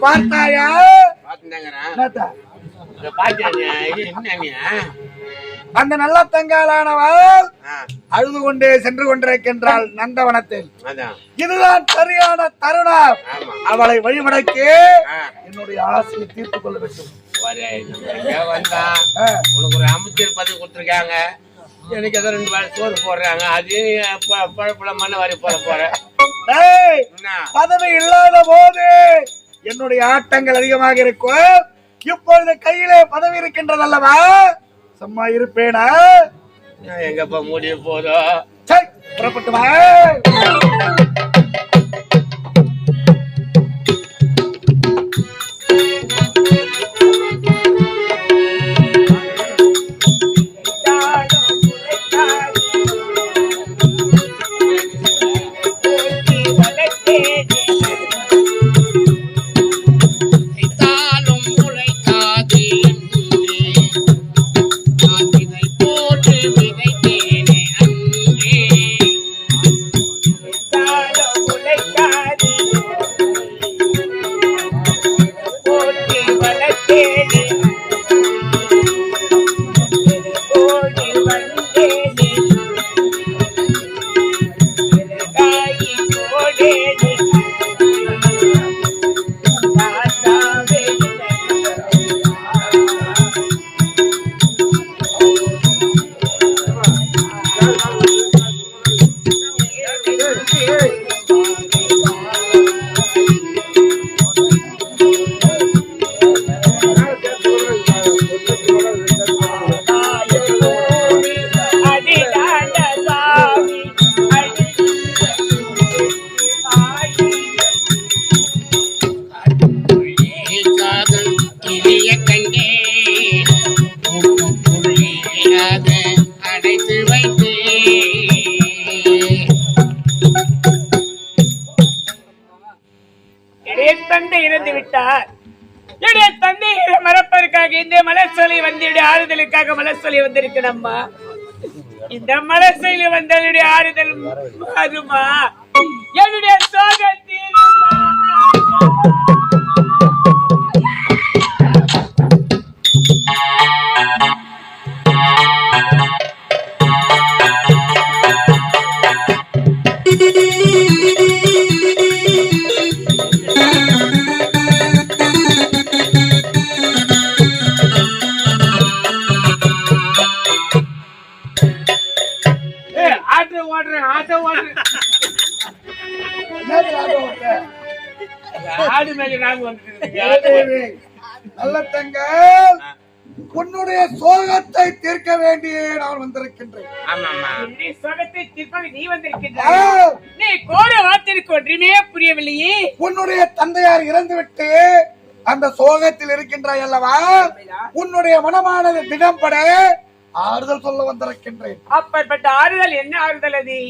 பார்த்தாயா? அந்த நல்ல தங்காளானவள் அழுது கொண்டே சென்று கொண்டிருக்கின்றாள் நந்தவனத்தில். இதுதான் சரியான தருணம். அவளை வழிமடக்கி என்னுடைய ஆசையை தீர்த்துக் கொள்ள வேண்டும். உனக்கு ஒரு அமைச்சர் பதவி கொடுத்துருக்காங்க, எனக்கு ஏதோ 2 வேளை சோறு போடுறாங்க, அது பழப்பழ மண்ண வரி போட போறேன். பதவி இல்லாத போது என்னுடைய ஆட்டங்கள் அதிகமாக இருக்கும். இப்பொழுது கையிலே பதவி இருக்கின்றது அல்லவா, சும்மா இருப்பேனா? எங்கப்பா முடிய போதோ, புறப்பட்டு வா. மறப்பதற்காக இந்த மலர்சொலி வந்து ஆறுதலுக்காக மலர்சொலி வந்திருக்கணும்மா. இந்த மலர்சொலி வந்தனுடைய ஆறுதல் அதுமா என்னுடைய சோகத்தீருமா. நல்ல தங்கள், உன்னுடைய சோகத்தை தீர்க்க வேண்டிய நான் வந்திருக்கின்றேன். நீ வந்திருக்கின்றாய். நீ கோர வார்த்தைக்கு ஒன்றுமே புரியவில்லையே. உன்னுடைய தந்தையார் இறந்துவிட்டு அந்த சோகத்தில் இருக்கின்றாய் அல்லவா, உன்னுடைய மனமானது திடம்பட ஆறுதல் சொல்ல வந்திருக்கின்றேன். அப்பற்பட்ட ஆறுதல் என்ன ஆறுதல் அது?